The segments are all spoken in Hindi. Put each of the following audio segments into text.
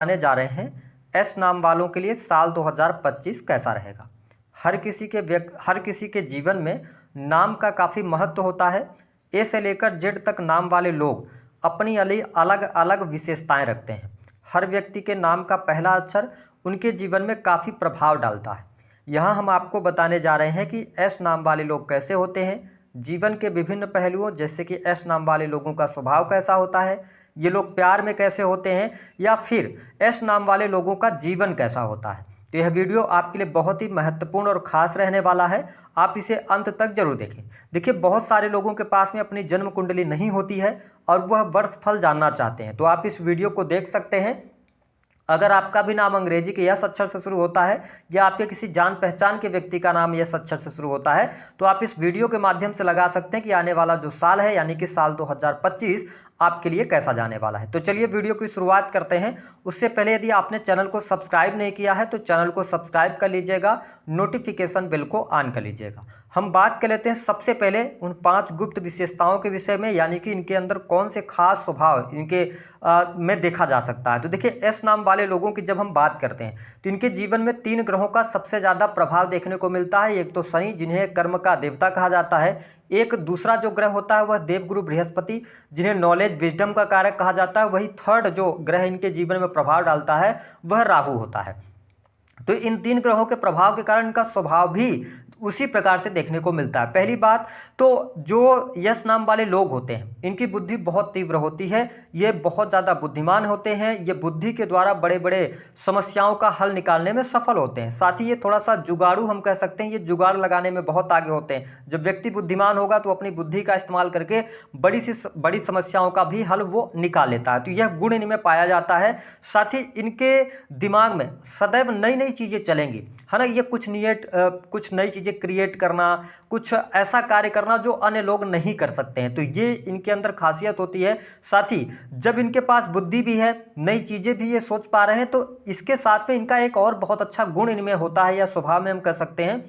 आने जा रहे हैं एस नाम वालों के लिए साल 2025 कैसा रहेगा। हर किसी के जीवन में नाम का काफ़ी महत्व होता है। ए से लेकर जेड तक नाम वाले लोग अपनी अलग अलग विशेषताएं रखते हैं। हर व्यक्ति के नाम का पहला अक्षर उनके जीवन में काफ़ी प्रभाव डालता है। यहाँ हम आपको बताने जा रहे हैं कि एस नाम वाले लोग कैसे होते हैं, जीवन के विभिन्न पहलुओं जैसे कि एस नाम वाले लोगों का स्वभाव कैसा होता है, ये लोग प्यार में कैसे होते हैं, या फिर एस नाम वाले लोगों का जीवन कैसा होता है। तो यह वीडियो आपके लिए बहुत ही महत्वपूर्ण और ख़ास रहने वाला है। आप इसे अंत तक जरूर देखें। देखिए, बहुत सारे लोगों के पास में अपनी जन्म कुंडली नहीं होती है और वह वर्ष फल जानना चाहते हैं, तो आप इस वीडियो को देख सकते हैं। अगर आपका भी नाम अंग्रेजी के यस अक्षर से शुरू होता है या आपके किसी जान पहचान के व्यक्ति का नाम यस अक्षर से शुरू होता है, तो आप इस वीडियो के माध्यम से लगा सकते हैं कि आने वाला जो साल है यानी कि साल 2025 आपके लिए कैसा जाने वाला है। तो चलिए वीडियो की शुरुआत करते हैं। उससे पहले यदि आपने चैनल को सब्सक्राइब नहीं किया है तो चैनल को सब्सक्राइब कर लीजिएगा, नोटिफिकेशन बेल को ऑन कर लीजिएगा। हम बात कर लेते हैं सबसे पहले उन 5 गुप्त विशेषताओं के विषय में, यानी कि इनके अंदर कौन से खास स्वभाव इनके में देखा जा सकता है। तो देखिए, एस नाम वाले लोगों की जब हम बात करते हैं तो इनके जीवन में 3 ग्रहों का सबसे ज़्यादा प्रभाव देखने को मिलता है। एक तो शनि, जिन्हें कर्म का देवता कहा जाता है। एक दूसरा जो ग्रह होता है वह देवगुरु बृहस्पति, जिन्हें नॉलेज विजडम का कारक कहा जाता है। वही थर्ड जो ग्रह इनके जीवन में प्रभाव डालता है वह राहु होता है। तो इन 3 ग्रहों के प्रभाव के कारण इनका स्वभाव भी उसी प्रकार से देखने को मिलता है। पहली बात तो जो यस नाम वाले लोग होते हैं इनकी बुद्धि बहुत तीव्र होती है। ये बहुत ज़्यादा बुद्धिमान होते हैं। ये बुद्धि के द्वारा बड़े बड़े समस्याओं का हल निकालने में सफल होते हैं। साथ ही ये थोड़ा सा जुगाड़ू हम कह सकते हैं, ये जुगाड़ लगाने में बहुत आगे होते हैं। जब व्यक्ति बुद्धिमान होगा तो अपनी बुद्धि का इस्तेमाल करके बड़ी समस्याओं का भी हल वो निकाल लेता है। तो यह गुण इनमें पाया जाता है। साथ ही इनके दिमाग में सदैव नई नई चीज़ें चलेंगी, है ना। ये कुछ नई चीज़ें क्रिएट करना, कुछ ऐसा कार्य करना जो अन्य लोग नहीं कर सकते हैं, तो ये इनके अंदर खासियत होती है। साथ ही जब इनके पास बुद्धि भी है, नई चीज़ें भी ये सोच पा रहे हैं, तो इसके साथ में इनका एक और बहुत अच्छा गुण इनमें होता है, या स्वभाव में हम कह सकते हैं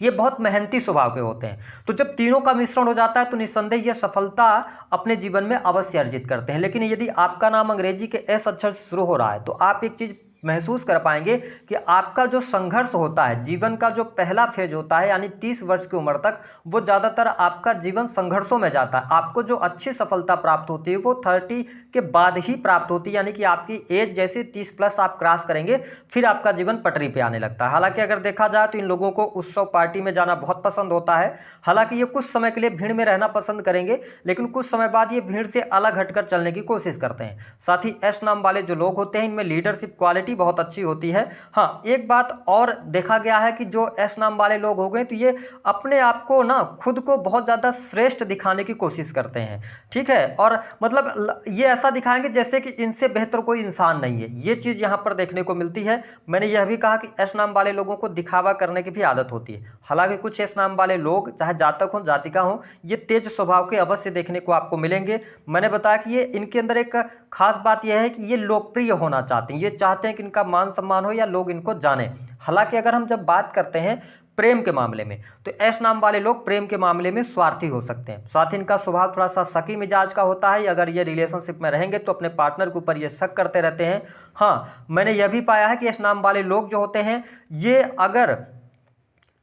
कि ये बहुत मेहनती स्वभाव के होते हैं। तो जब तीनों का मिश्रण हो जाता है तो निस्संदेह ये सफलता अपने जीवन में अवश्य अर्जित करते हैं। लेकिन यदि आपका नाम अंग्रेजी के एस अक्षर से शुरू हो रहा है तो आप एक चीज़ महसूस कर पाएंगे कि आपका जो संघर्ष होता है, जीवन का जो पहला फेज होता है यानी 30 वर्ष की उम्र तक, वो ज़्यादातर आपका जीवन संघर्षों में जाता है। आपको जो अच्छी सफलता प्राप्त होती है वो 30 के बाद ही प्राप्त होती है, यानी कि आपकी एज जैसे 30 प्लस आप क्रॉस करेंगे फिर आपका जीवन पटरी पे आने लगता है। हालांकि अगर देखा जाए तो इन लोगों को उत्सव पार्टी में जाना बहुत पसंद होता है। हालांकि ये कुछ समय के लिए भीड़ में रहना पसंद करेंगे, लेकिन कुछ समय बाद ये भीड़ से अलग हटकर चलने की कोशिश करते हैं। साथ ही एस नाम वाले जो लोग होते हैं इनमें लीडरशिप क्वालिटी बहुत अच्छी होती है। हाँ, एक बात और देखा गया है कि जो एस नाम वाले लोग हो गए तो ये अपने आप को ना खुद को बहुत ज़्यादा श्रेष्ठ दिखाने की कोशिश करते हैं, ठीक है। और मतलब ये ऐसा दिखाएंगे जैसे कि इनसे बेहतर कोई इंसान नहीं है। ये चीज़ यहाँ पर देखने को मिलती है। मैंने यह भी कहा कि एस नाम वाले लोगों को दिखावा करने की भी आदत होती है। हालांकि कुछ एस नाम वाले लोग चाहे जातक हो जातिका हो, ये तेज स्वभाव के अवश्य देखने को आपको मिलेंगे। मैंने बताया कि ये इनके अंदर एक खास बात यह है कि ये लोकप्रिय होना चाहते हैं। ये चाहते हैं कि इनका मान सम्मान हो या लोग इनको जाने। हालांकि अगर हम जब बात करते हैं प्रेम के मामले में तो एस नाम वाले लोग प्रेम के मामले में स्वार्थी हो सकते हैं। साथ ही इनका स्वभाव थोड़ा सा शकी मिजाज का होता है। अगर ये रिलेशनशिप में रहेंगे तो अपने पार्टनर के ऊपर ये शक करते रहते हैं। हाँ, मैंने यह भी पाया है कि एस नाम वाले लोग जो होते हैं ये अगर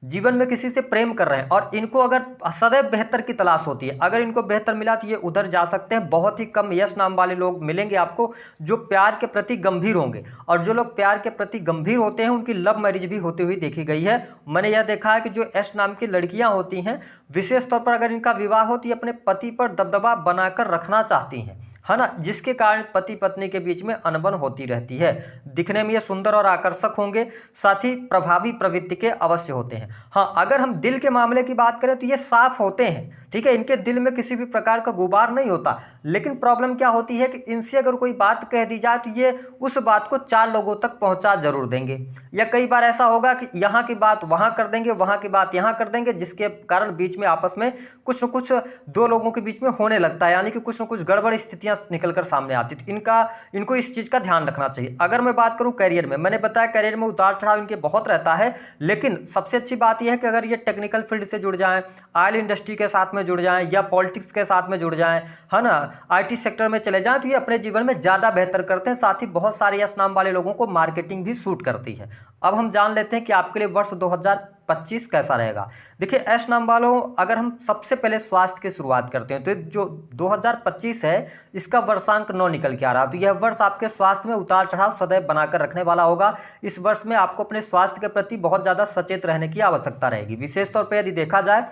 जीवन में किसी से प्रेम कर रहे हैं और इनको अगर सदैव बेहतर की तलाश होती है, अगर इनको बेहतर मिला तो ये उधर जा सकते हैं। बहुत ही कम यस नाम वाले लोग मिलेंगे आपको जो प्यार के प्रति गंभीर होंगे, और जो लोग प्यार के प्रति गंभीर होते हैं उनकी लव मैरिज भी होती हुई देखी गई है। मैंने यह देखा है कि जो एस नाम की लड़कियां होती हैं विशेष तौर पर अगर इनका विवाह हो तो ये अपने पति पर दबदबा बनाकर रखना चाहती हैं, है ना, जिसके कारण पति पत्नी के बीच में अनबन होती रहती है। दिखने में ये सुंदर और आकर्षक होंगे, साथ ही प्रभावी प्रवृत्ति के अवश्य होते हैं। हाँ, अगर हम दिल के मामले की बात करें तो ये साफ होते हैं, ठीक है। इनके दिल में किसी भी प्रकार का गुबार नहीं होता। लेकिन प्रॉब्लम क्या होती है कि इनसे अगर कोई बात कह दी जाए तो ये उस बात को 4 लोगों तक पहुंचा जरूर देंगे, या कई बार ऐसा होगा कि यहाँ की बात वहाँ कर देंगे, वहाँ की बात यहाँ कर देंगे, जिसके कारण बीच में आपस में कुछ न कुछ 2 लोगों के बीच में होने लगता है, यानी कि कुछ न कुछ गड़बड़ स्थितियाँ निकलकर सामने आती। तो इनको इस चीज़ का ध्यान रखना चाहिए। अगर मैं बात करूँ करियर में, मैंने बताया करियर में उतार चढ़ाव इनके बहुत रहता है, लेकिन सबसे अच्छी बात यह है कि अगर ये टेक्निकल फील्ड से जुड़ जाएँ, ऑयल इंडस्ट्री के साथ में में जुड़ जाएं या पॉलिटिक्स के साथ में जुड़ जाएं, है ना, आईटी सेक्टर में चले जाएं, तो ये अपने जीवन में ज़्यादा बेहतर करते हैं। साथ ही बहुत सारे यस नाम वाले लोगों को मार्केटिंग भी सूट करती है। अब हम जान लेते हैं कि आपके लिए वर्ष 2025 कैसा रहेगा। देखिए एस नाम वालों, अगर हम सबसे पहले स्वास्थ्य की शुरुआत करते हैं तो जो 2025 है इसका वर्षांक 9 निकल के आ रहा है। तो यह वर्ष आपके स्वास्थ्य में उतार चढ़ाव सदैव बनाकर रखने वाला होगा। इस वर्ष में आपको अपने स्वास्थ्य के प्रति बहुत ज़्यादा सचेत रहने की आवश्यकता रहेगी। विशेष तौर पर यदि देखा जाए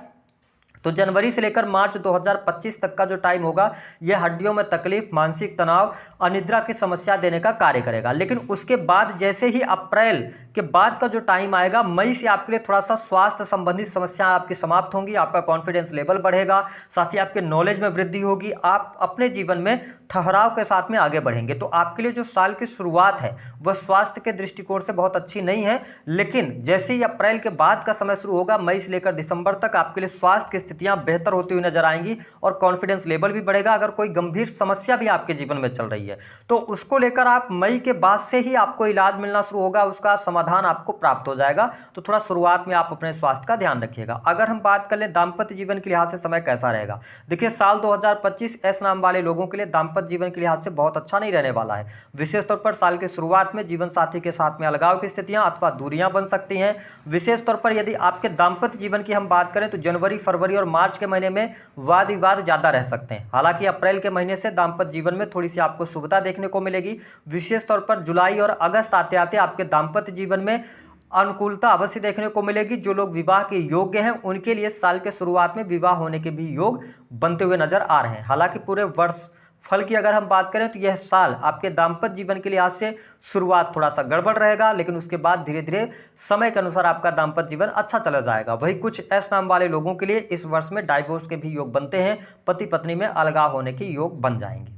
तो जनवरी से लेकर मार्च 2025 तक का जो टाइम होगा यह हड्डियों में तकलीफ, मानसिक तनाव, अनिद्रा की समस्या देने का कार्य करेगा। लेकिन उसके बाद जैसे ही अप्रैल के बाद का जो टाइम आएगा, मई से आपके लिए थोड़ा सा स्वास्थ्य संबंधित समस्याएं आपकी समाप्त होंगी, आपका कॉन्फिडेंस लेवल बढ़ेगा, साथ ही आपके नॉलेज में वृद्धि होगी, आप अपने जीवन में ठहराव के साथ में आगे बढ़ेंगे। तो आपके लिए जो साल की शुरुआत है वह स्वास्थ्य के दृष्टिकोण से बहुत अच्छी नहीं है, लेकिन जैसे ही अप्रैल के बाद का समय शुरू होगा, मई से लेकर दिसंबर तक आपके लिए स्वास्थ्य की स्थितियां बेहतर होती हुई नजर आएंगी और कॉन्फिडेंस लेवल भी बढ़ेगा। अगर कोई गंभीर समस्या भी आपके जीवन में चल रही है तो उसको लेकर आप मई के बाद से ही आपको इलाज मिलना शुरू होगा, उसका समाधान आपको प्राप्त हो जाएगा। तो थोड़ा शुरुआत में आप अपने स्वास्थ्य का ध्यान रखिएगा। अगर हम बात कर लें दाम्पत्य जीवन के लिहाज से समय कैसा रहेगा, देखिए साल 2025 एस नाम वाले लोगों के लिए दाम्पत्य जीवन के लिहाज से बहुत अच्छा नहीं रहने वाला है। विशेष तौर पर साल की शुरुआत में जीवन साथी के साथ में अलगाव की स्थितियां अथवा दूरियां बन सकती हैं। विशेष तौर पर यदि आपके दाम्पत्य जीवन की हम बात करें तो जनवरी, फरवरी और मार्च के महीने में वाद विवाद ज्यादा रह सकते हैं। हालांकि अप्रैल के महीने से दाम्पत्य जीवन में थोड़ी सी आपको सुविधा देखने को मिलेगी। विशेष तौर पर जुलाई और अगस्त आते आते आपके दाम्पत्य जीवन में अनुकूलता अवश्य देखने को मिलेगी। जो लोग विवाह के योग्य हैं उनके लिए साल के शुरुआत में विवाह होने के भी योग बनते हुए नजर आ रहे हैं। हालांकि पूरे वर्ष फल की अगर हम बात करें तो यह साल आपके दाम्पत्य जीवन के लिहाज से शुरुआत थोड़ा सा गड़बड़ रहेगा, लेकिन उसके बाद धीरे धीरे समय के अनुसार आपका दाम्पत्य जीवन अच्छा चला जाएगा। वही कुछ एस नाम वाले लोगों के लिए इस वर्ष में डाइवोर्स के भी योग बनते हैं, पति पत्नी में अलगाव होने के योग बन जाएंगे।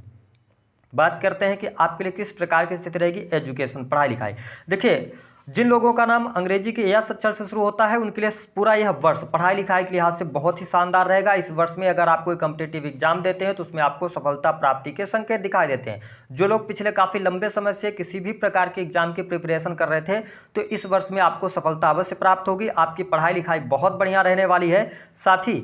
बात करते हैं कि आपके लिए किस प्रकार की स्थिति रहेगी एजुकेशन, पढ़ाई लिखाई। देखिए जिन लोगों का नाम अंग्रेजी के एस अक्षर से शुरू होता है उनके लिए पूरा यह वर्ष पढ़ाई लिखाई के लिहाज से बहुत ही शानदार रहेगा। इस वर्ष में अगर आप कोई कॉम्पिटिटिव एग्जाम देते हैं तो उसमें आपको सफलता प्राप्ति के संकेत दिखाई देते हैं। जो लोग पिछले काफ़ी लंबे समय से किसी भी प्रकार के एग्जाम की प्रिपरेशन कर रहे थे तो इस वर्ष में आपको सफलता अवश्य प्राप्त होगी। आपकी पढ़ाई लिखाई बहुत बढ़िया रहने वाली है। साथ ही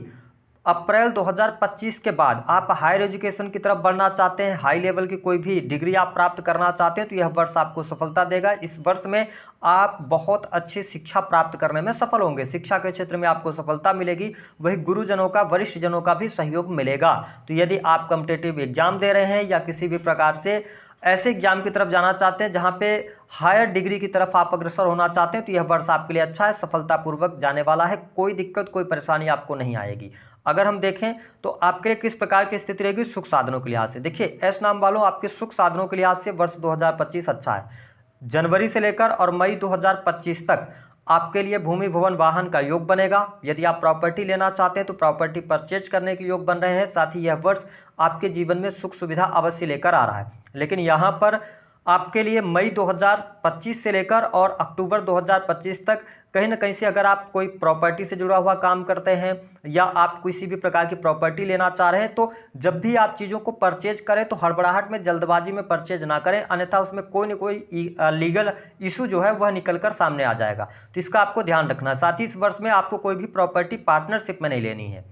अप्रैल 2025 के बाद आप हायर एजुकेशन की तरफ बढ़ना चाहते हैं, हाई लेवल की कोई भी डिग्री आप प्राप्त करना चाहते हैं तो यह वर्ष आपको सफलता देगा। इस वर्ष में आप बहुत अच्छी शिक्षा प्राप्त करने में सफल होंगे, शिक्षा के क्षेत्र में आपको सफलता मिलेगी। वही गुरुजनों का, वरिष्ठ जनों का भी सहयोग मिलेगा। तो यदि आप कॉम्पिटिटिव एग्जाम दे रहे हैं या किसी भी प्रकार से ऐसे एग्जाम की तरफ जाना चाहते हैं जहां पे हायर डिग्री की तरफ आप अग्रसर होना चाहते हैं तो यह वर्ष आपके लिए अच्छा है, सफलतापूर्वक जाने वाला है। कोई दिक्कत, कोई परेशानी आपको नहीं आएगी। अगर हम देखें तो आपके लिए किस प्रकार की स्थिति रहेगी सुख साधनों के लिहाज से, देखिए एस नाम वालों आपके सुख साधनों के लिहाज से वर्ष 2025 अच्छा है। जनवरी से लेकर और मई 2025 तक आपके लिए भूमि, भवन, वाहन का योग बनेगा। यदि आप प्रॉपर्टी लेना चाहते हैं तो प्रॉपर्टी परचेज करने के योग बन रहे हैं। साथ ही यह वर्ष आपके जीवन में सुख सुविधा अवश्य लेकर आ रहा है। लेकिन यहाँ पर आपके लिए मई 2025 से लेकर और अक्टूबर 2025 तक कहीं ना कहीं से अगर आप कोई प्रॉपर्टी से जुड़ा हुआ काम करते हैं या आप किसी भी प्रकार की प्रॉपर्टी लेना चाह रहे हैं तो जब भी आप चीज़ों को परचेज करें तो हड़बड़ाहट में, जल्दबाजी में परचेज ना करें, अन्यथा उसमें कोई ना कोई लीगल इशू जो है वह निकलकर सामने आ जाएगा। तो इसका आपको ध्यान रखना है। साथ ही इस वर्ष में आपको कोई भी प्रॉपर्टी पार्टनरशिप में नहीं लेनी है।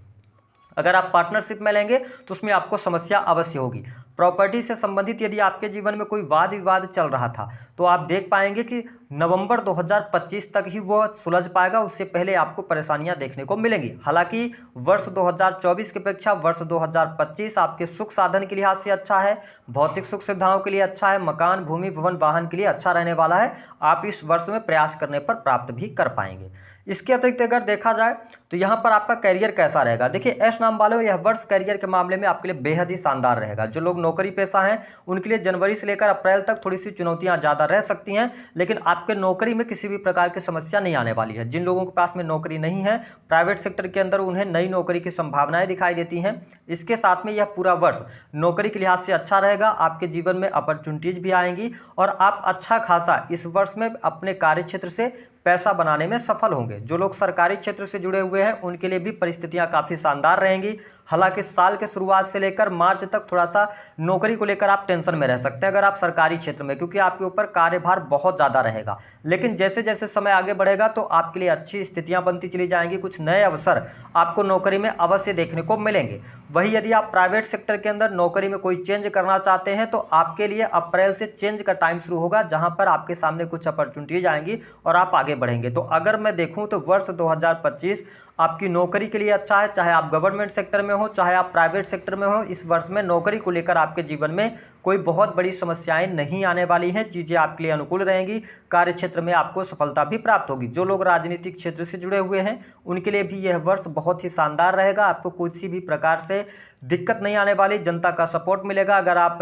अगर आप पार्टनरशिप में लेंगे तो उसमें आपको समस्या अवश्य होगी। प्रॉपर्टी से संबंधित यदि आपके जीवन में कोई वाद विवाद चल रहा था तो आप देख पाएंगे कि नवंबर 2025 तक ही वह सुलझ पाएगा, उससे पहले आपको परेशानियां देखने को मिलेंगी। हालांकि वर्ष 2024 की अपेक्षा वर्ष 2025 आपके सुख साधन के लिहाज से अच्छा है, भौतिक सुख सुविधाओं के लिए अच्छा है, मकान, भूमि, भवन, वाहन के लिए अच्छा रहने वाला है। आप इस वर्ष में प्रयास करने पर प्राप्त भी कर पाएंगे। इसके अतिरिक्त अगर देखा जाए तो यहाँ पर आपका करियर कैसा रहेगा, देखिए एस नाम वालों यह वर्ष करियर के मामले में आपके लिए बेहद ही शानदार रहेगा। जो लोग नौकरी पेशा हैं उनके लिए जनवरी से लेकर अप्रैल तक थोड़ी सी चुनौतियां ज़्यादा रह सकती हैं, लेकिन आपके नौकरी में किसी भी प्रकार की समस्या नहीं आने वाली है। जिन लोगों के पास में नौकरी नहीं है प्राइवेट सेक्टर के अंदर उन्हें नई नौकरी की संभावनाएं दिखाई देती हैं। इसके साथ में यह पूरा वर्ष नौकरी के लिहाज से अच्छा रहेगा। आपके जीवन में अपॉर्चुनिटीज भी आएंगी और आप अच्छा खासा इस वर्ष में अपने कार्य क्षेत्र से पैसा बनाने में सफल होंगे। जो लोग सरकारी क्षेत्र से जुड़े हुए हैं उनके लिए भी परिस्थितियां काफ़ी शानदार रहेंगी। हालांकि साल के शुरुआत से लेकर मार्च तक थोड़ा सा नौकरी को लेकर आप टेंशन में रह सकते हैं अगर आप सरकारी क्षेत्र में, क्योंकि आपके ऊपर कार्यभार बहुत ज़्यादा रहेगा। लेकिन जैसे जैसे समय आगे बढ़ेगा तो आपके लिए अच्छी स्थितियां बनती चली जाएंगी, कुछ नए अवसर आपको नौकरी में अवश्य देखने को मिलेंगे। वही यदि आप प्राइवेट सेक्टर के अंदर नौकरी में कोई चेंज करना चाहते हैं तो आपके लिए अप्रैल से चेंज का टाइम शुरू होगा, जहां पर आपके सामने कुछ अपॉर्चुनिटीज आएंगी और आप आगे बढ़ेंगे। तो अगर मैं देखूं तो वर्ष 2025 आपकी नौकरी के लिए अच्छा है, चाहे आप गवर्नमेंट सेक्टर में हो चाहे आप प्राइवेट सेक्टर में हो। इस वर्ष में नौकरी को लेकर आपके जीवन में कोई बहुत बड़ी समस्याएं नहीं आने वाली हैं, चीज़ें आपके लिए अनुकूल रहेंगी। कार्य क्षेत्र में आपको सफलता भी प्राप्त होगी। जो लोग राजनीतिक क्षेत्र से जुड़े हुए हैं उनके लिए भी यह वर्ष बहुत ही शानदार रहेगा। आपको किसी भी प्रकार से दिक्कत नहीं आने वाली, जनता का सपोर्ट मिलेगा। अगर आप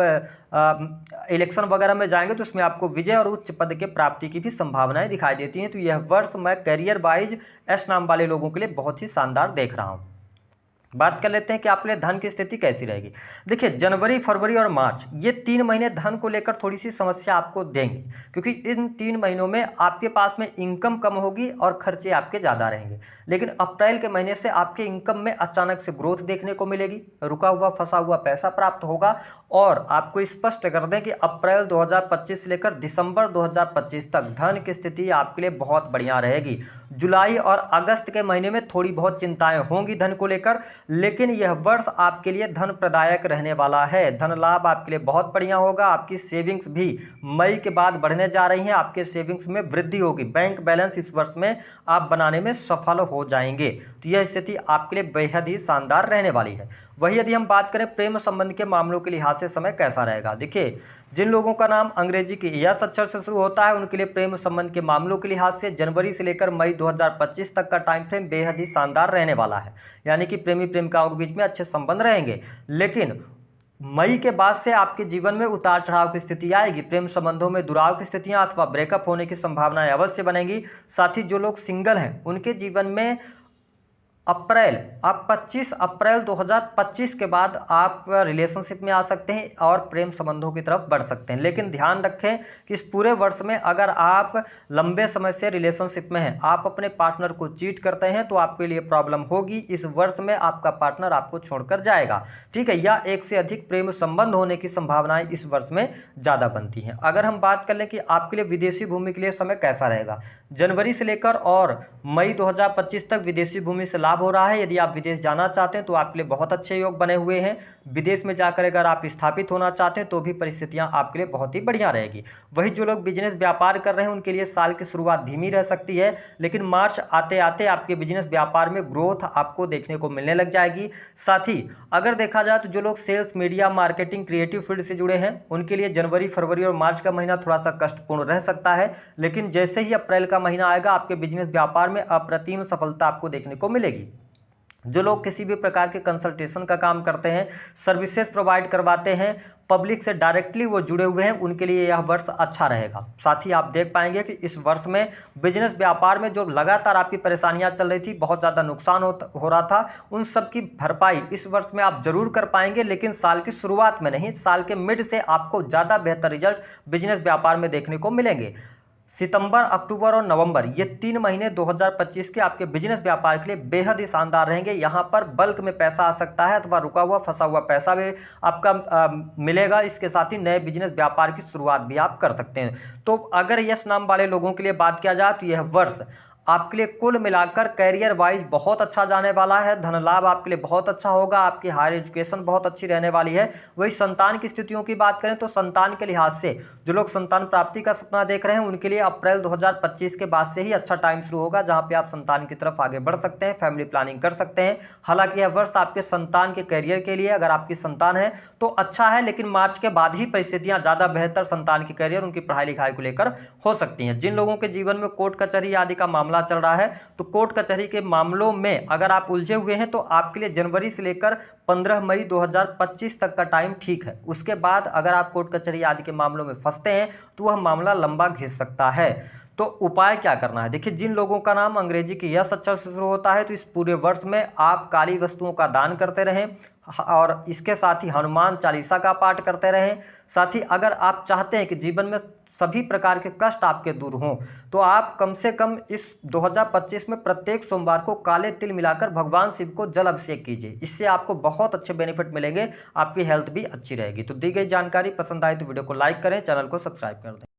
इलेक्शन वगैरह में जाएंगे तो उसमें आपको विजय और उच्च पद के प्राप्ति की भी संभावनाएं दिखाई देती हैं। तो यह वर्ष मैं करियर वाइज एस नाम वाले लोगों के लिए बहुत ही शानदार देख रहा हूँ। बात कर लेते हैं कि आपके लिए धन की स्थिति कैसी रहेगी। देखिए, जनवरी, फरवरी और मार्च ये 3 महीने धन को लेकर थोड़ी सी समस्या आपको देंगे, क्योंकि इन 3 महीनों में आपके पास में इनकम कम होगी और खर्चे आपके ज़्यादा रहेंगे। लेकिन अप्रैल के महीने से आपके इनकम में अचानक से ग्रोथ देखने को मिलेगी, रुका हुआ फंसा हुआ पैसा प्राप्त होगा। और आपको स्पष्ट कर दें कि अप्रैल 2025 से लेकर दिसंबर 2025 तक धन की स्थिति आपके लिए बहुत बढ़िया रहेगी। जुलाई और अगस्त के महीने में थोड़ी बहुत चिंताएं होंगी धन को लेकर, लेकिन यह वर्ष आपके लिए धन प्रदायक रहने वाला है। धन लाभ आपके लिए बहुत बढ़िया होगा। आपकी सेविंग्स भी मई के बाद बढ़ने जा रही हैं, आपके सेविंग्स में वृद्धि होगी। बैंक बैलेंस इस वर्ष में आप बनाने में सफल हो जाएंगे। तो यह स्थिति आपके लिए बेहद ही शानदार रहने वाली है। वही यदि हम बात करें प्रेम संबंध के मामलों के लिहाज से समय कैसा रहेगा। देखिए, जिन लोगों का नाम अंग्रेजी के यस अक्षर से शुरू होता है उनके लिए प्रेम संबंध के मामलों के लिहाज से जनवरी से लेकर मई 2025 तक का टाइम फ्रेम बेहद ही शानदार रहने वाला है। यानी कि प्रेमी प्रेमिकाओं के बीच में अच्छे संबंध रहेंगे। लेकिन मई के बाद से आपके जीवन में उतार चढ़ाव की स्थिति आएगी। प्रेम संबंधों में दुराव की स्थितियां अथवा ब्रेकअप होने की संभावनाएं अवश्य बनेंगी। साथ ही जो लोग सिंगल हैं उनके जीवन में आप 25 अप्रैल 2025 के बाद आप रिलेशनशिप में आ सकते हैं और प्रेम संबंधों की तरफ बढ़ सकते हैं। लेकिन ध्यान रखें कि इस पूरे वर्ष में अगर आप लंबे समय से रिलेशनशिप में हैं, आप अपने पार्टनर को चीट करते हैं तो आपके लिए प्रॉब्लम होगी। इस वर्ष में आपका पार्टनर आपको छोड़कर जाएगा, ठीक है, या एक से अधिक प्रेम संबंध होने की संभावनाएं इस वर्ष में ज़्यादा बनती हैं। अगर हम बात कर लें कि आपके लिए विदेशी भूमि के लिए समय कैसा रहेगा, जनवरी से लेकर और मई 2025 तक विदेशी भूमि से लाभ हो रहा है। यदि आप विदेश जाना चाहते हैं तो आपके लिए बहुत अच्छे योग बने हुए हैं। विदेश में जाकर अगर आप स्थापित होना चाहते हैं तो भी परिस्थितियां आपके लिए बहुत ही बढ़िया रहेगी। वही जो लोग बिजनेस व्यापार कर रहे हैं उनके लिए साल की शुरुआत धीमी रह सकती है, लेकिन मार्च आते आते आपके बिजनेस व्यापार में ग्रोथ आपको देखने को मिलने लग जाएगी। साथ ही अगर देखा जाए तो जो लोग sales, media, marketing, creative field से जुड़े हैं उनके लिए जनवरी, फरवरी और मार्च का महीना थोड़ा सा कष्टपूर्ण रह सकता है। लेकिन जैसे ही अप्रैल का महीना आएगा आपके बिजनेस व्यापार में अप्रतिम सफलता आपको देखने को मिलेगी। जो लोग किसी भी प्रकार के कंसल्टेशन का काम करते हैं, सर्विसेज प्रोवाइड करवाते हैं, पब्लिक से डायरेक्टली वो जुड़े हुए हैं, उनके लिए यह वर्ष अच्छा रहेगा। साथ ही आप देख पाएंगे कि इस वर्ष में बिजनेस व्यापार में जो लगातार आपकी परेशानियां चल रही थी, बहुत ज़्यादा नुकसान हो रहा था, उन सब की भरपाई इस वर्ष में आप जरूर कर पाएंगे। लेकिन साल की शुरुआत में नहीं, साल के मिड से आपको ज़्यादा बेहतर रिजल्ट बिजनेस व्यापार में देखने को मिलेंगे। सितंबर, अक्टूबर और नवंबर ये 3 महीने 2025 के आपके बिजनेस व्यापार के लिए बेहद ही शानदार रहेंगे। यहाँ पर बल्क में पैसा आ सकता है अथवा रुका हुआ फंसा हुआ पैसा भी आपका मिलेगा। इसके साथ ही नए बिजनेस व्यापार की शुरुआत भी आप कर सकते हैं। तो अगर यस नाम वाले लोगों के लिए बात किया जाए तो यह वर्ष आपके लिए कुल मिलाकर कैरियर वाइज बहुत अच्छा जाने वाला है। धन लाभ आपके लिए बहुत अच्छा होगा। आपकी हायर एजुकेशन बहुत अच्छी रहने वाली है। वही संतान की स्थितियों की बात करें तो संतान के लिहाज से जो लोग संतान प्राप्ति का सपना देख रहे हैं उनके लिए अप्रैल 2025 के बाद से ही अच्छा टाइम शुरू होगा, जहां पे आप संतान की तरफ आगे बढ़ सकते हैं, फैमिली प्लानिंग कर सकते हैं। हालांकि यह वर्ष आपके संतान के कैरियर के लिए, अगर आपकी संतान है तो अच्छा है, लेकिन मार्च के बाद ही परिस्थितियां ज़्यादा बेहतर संतान की कैरियर, उनकी पढ़ाई लिखाई को लेकर हो सकती हैं। जिन लोगों के जीवन में कोर्ट कचहरी आदि का मामला चल रहा है तो कोर्ट कचहरी के मामलों में अगर आप उलझे हुए हैं तो आपके लिए जनवरी से लेकर 15 मई 2025 तक का टाइम ठीक है। उसके बाद अगर आप कोर्ट कचहरी आदि के मामलों में फंसते हैं तो वह मामला लंबा घिस सकता है। तो उपाय क्या करना है, देखिए, जिन लोगों का नाम अंग्रेजी के यस अक्षर से शुरू होता है तो इस पूरे वर्ष में आप काली वस्तुओं का दान करते रहें और इसके साथ ही हनुमान चालीसा का पाठ करते रहें। साथ ही अगर आप चाहते हैं कि जीवन में सभी प्रकार के कष्ट आपके दूर हों, तो आप कम से कम इस 2025 में प्रत्येक सोमवार को काले तिल मिलाकर भगवान शिव को जल अभिषेक कीजिए। इससे आपको बहुत अच्छे बेनिफिट मिलेंगे, आपकी हेल्थ भी अच्छी रहेगी। तो दी गई जानकारी पसंद आए तो वीडियो को लाइक करें, चैनल को सब्सक्राइब कर दें।